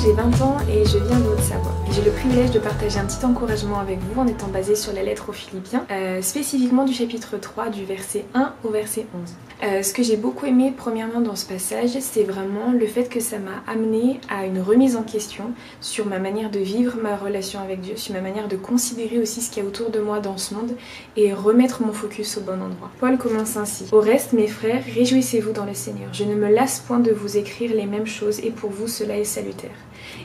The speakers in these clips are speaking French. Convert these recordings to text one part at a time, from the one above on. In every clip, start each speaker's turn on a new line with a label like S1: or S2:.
S1: j'ai 20 ans et je viens de Haute-Savoie. J'ai le privilège de partager un petit encouragement avec vous en étant basé sur la lettre aux Philippiens, spécifiquement du chapitre 3 du verset 1 au verset 11. Ce que j'ai beaucoup aimé premièrement dans ce passage, c'est vraiment le fait que ça m'a amené à une remise en question sur ma manière de vivre ma relation avec Dieu, sur ma manière de considérer aussi ce qu'il y a autour de moi dans ce monde et remettre mon focus au bon endroit. Paul commence ainsi: Au reste, mes frères, réjouissez-vous dans le Seigneur. Je ne me lasse point de vous écrire les mêmes choses et pour vous cela est salutaire.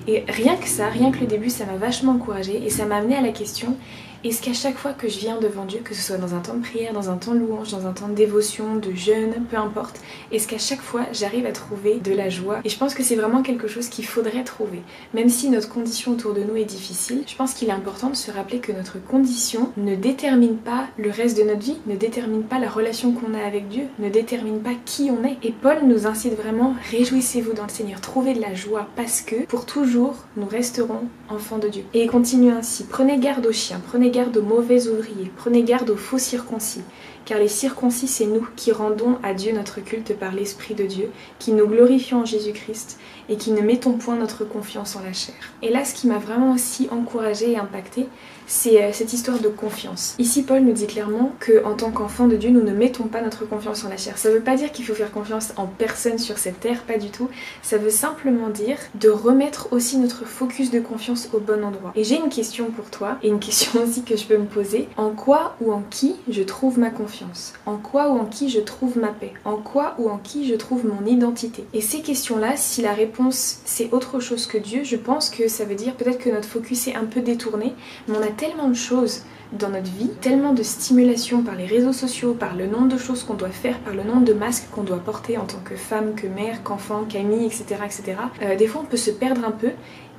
S1: Et rien que ça, rien que le début, ça m'a vachement encouragée et ça m'a amené à la question: est-ce qu'à chaque fois que je viens devant Dieu, que ce soit dans un temps de prière, dans un temps de louange, dans un temps de dévotion, de jeûne, peu importe, est-ce qu'à chaque fois j'arrive à trouver de la joie? Et je pense que c'est vraiment quelque chose qu'il faudrait trouver. Même si notre condition autour de nous est difficile, je pense qu'il est important de se rappeler que notre condition ne détermine pas le reste de notre vie, ne détermine pas la relation qu'on a avec Dieu, ne détermine pas qui on est. Et Paul nous incite vraiment: réjouissez-vous dans le Seigneur, trouvez de la joie parce que pour toujours nous resterons enfants de Dieu. Et il continue ainsi: prenez garde aux chiens, prenez garde aux mauvais ouvriers, prenez garde aux faux circoncis, car les circoncis c'est nous qui rendons à Dieu notre culte par l'Esprit de Dieu, qui nous glorifions en Jésus-Christ et qui ne mettons point notre confiance en la chair. Et là, ce qui m'a vraiment aussi encouragée et impactée, c'est cette histoire de confiance. Ici, Paul nous dit clairement qu'en tant qu'enfants de Dieu, nous ne mettons pas notre confiance en la chair. Ça ne veut pas dire qu'il faut faire confiance en personne sur cette terre, pas du tout. Ça veut simplement dire de remettre aussi notre focus de confiance au bon endroit. Et j'ai une question pour toi, et une question aussi que je peux me poser: en quoi ou en qui je trouve ma confiance? En quoi ou en qui je trouve ma paix? En quoi ou en qui je trouve mon identité? Et ces questions-là, si la réponse c'est autre chose que Dieu, je pense que ça veut dire peut-être que notre focus est un peu détourné, mais on a tellement de choses dans notre vie, tellement de stimulation par les réseaux sociaux, par le nombre de choses qu'on doit faire, par le nombre de masques qu'on doit porter en tant que femme, que mère, qu'enfant, qu'amie, etc. etc. Des fois on peut se perdre un peu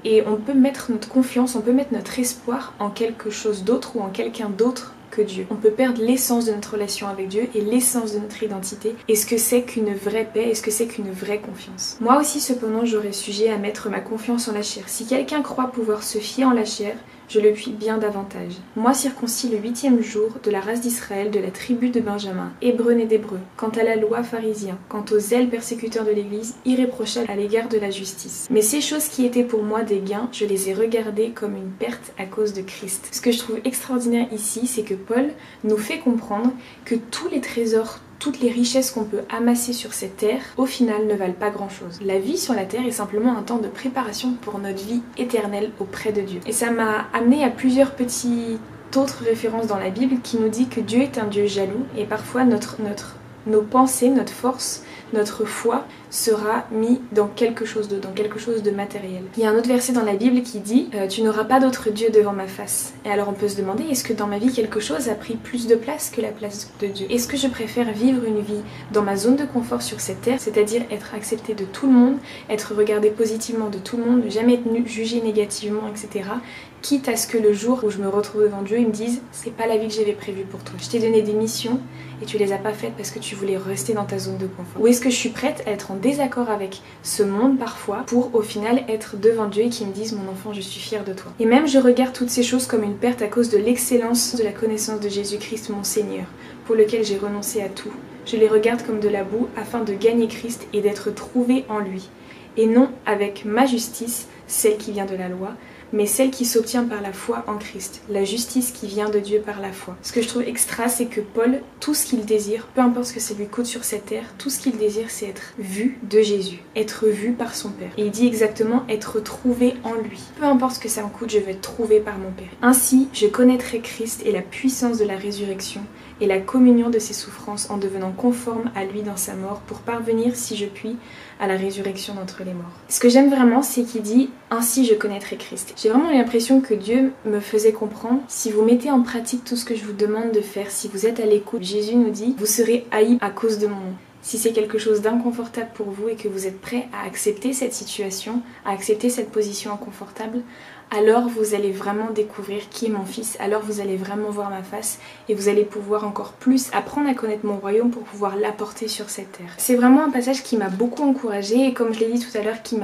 S1: et on peut mettre notre confiance, on peut mettre notre espoir en quelque chose d'autre ou en quelqu'un d'autre que Dieu. On peut perdre l'essence de notre relation avec Dieu et l'essence de notre identité. Et ce que c'est qu'une vraie paix, et ce que c'est qu'une vraie confiance. Moi aussi cependant j'aurais sujet à mettre ma confiance en la chair. Si quelqu'un croit pouvoir se fier en la chair, je le puis bien davantage. Moi circoncis le 8e jour, de la race d'Israël, de la tribu de Benjamin, hébreu né d'hébreu, quant à la loi pharisien, quant aux zèles persécuteurs de l'église, irréprochable à l'égard de la justice. Mais ces choses qui étaient pour moi des gains, je les ai regardées comme une perte à cause de Christ. Ce que je trouve extraordinaire ici, c'est que Paul nous fait comprendre que tous les trésors, toutes les richesses qu'on peut amasser sur cette terre, au final ne valent pas grand chose. La vie sur la terre est simplement un temps de préparation pour notre vie éternelle auprès de Dieu. Et ça m'a amené à plusieurs petites autres références dans la Bible qui nous dit que Dieu est un Dieu jaloux et parfois nos pensées, notre force, notre foi sera mis dans quelque chose de matériel. Il y a un autre verset dans la Bible qui dit tu n'auras pas d'autre Dieu devant ma face. Et alors on peut se demander, est-ce que dans ma vie quelque chose a pris plus de place que la place de Dieu? Est-ce que je préfère vivre une vie dans ma zone de confort sur cette terre, c'est-à-dire être acceptée de tout le monde, être regardée positivement de tout le monde, ne jamais être jugée négativement, etc., quitte à ce que le jour où je me retrouve devant Dieu, il me dise c'est pas la vie que j'avais prévue pour toi. Je t'ai donné des missions et tu les as pas faites parce que tu voulais rester dans ta zone de confort. Ou est-ce que je suis prête à être en désaccord avec ce monde parfois pour au final être devant Dieu et qu'il me dise mon enfant je suis fière de toi. Et même je regarde toutes ces choses comme une perte à cause de l'excellence de la connaissance de Jésus-Christ mon Seigneur, pour lequel j'ai renoncé à tout. Je les regarde comme de la boue afin de gagner Christ et d'être trouvée en lui. Et non avec ma justice, celle qui vient de la loi, mais celle qui s'obtient par la foi en Christ, la justice qui vient de Dieu par la foi. Ce que je trouve extra, c'est que Paul, tout ce qu'il désire, peu importe ce que ça lui coûte sur cette terre, tout ce qu'il désire, c'est être vu de Jésus, être vu par son Père. Et il dit exactement être trouvé en lui. Peu importe ce que ça me coûte, je vais être trouvé par mon Père. Ainsi, je connaîtrai Christ et la puissance de la résurrection et la communion de ses souffrances en devenant conforme à lui dans sa mort pour parvenir, si je puis, à la résurrection d'entre les morts. Ce que j'aime vraiment, c'est qu'il dit « Ainsi je connaîtrai Christ ». J'ai vraiment l'impression que Dieu me faisait comprendre, si vous mettez en pratique tout ce que je vous demande de faire, si vous êtes à l'écoute, Jésus nous dit « Vous serez haïs à cause de mon nom ». Si c'est quelque chose d'inconfortable pour vous et que vous êtes prêt à accepter cette situation, à accepter cette position inconfortable, alors vous allez vraiment découvrir qui est mon fils, alors vous allez vraiment voir ma face et vous allez pouvoir encore plus apprendre à connaître mon royaume pour pouvoir l'apporter sur cette terre. C'est vraiment un passage qui m'a beaucoup encouragée et comme je l'ai dit tout à l'heure, qui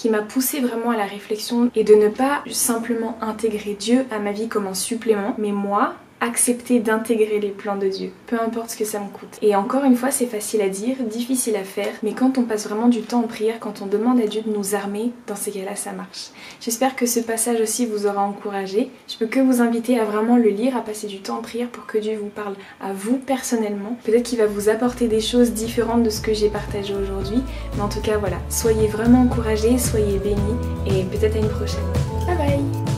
S1: m'a poussée vraiment à la réflexion et de ne pas simplement intégrer Dieu à ma vie comme un supplément, mais moi, accepter d'intégrer les plans de Dieu, peu importe ce que ça me coûte. Et encore une fois, c'est facile à dire, difficile à faire, mais quand on passe vraiment du temps en prière, quand on demande à Dieu de nous armer, dans ces cas-là, ça marche. J'espère que ce passage aussi vous aura encouragé. Je peux que vous inviter à vraiment le lire, à passer du temps en prière pour que Dieu vous parle à vous personnellement. Peut-être qu'il va vous apporter des choses différentes de ce que j'ai partagé aujourd'hui, mais en tout cas, voilà, soyez vraiment encouragés, soyez bénis, et peut-être à une prochaine. Bye bye!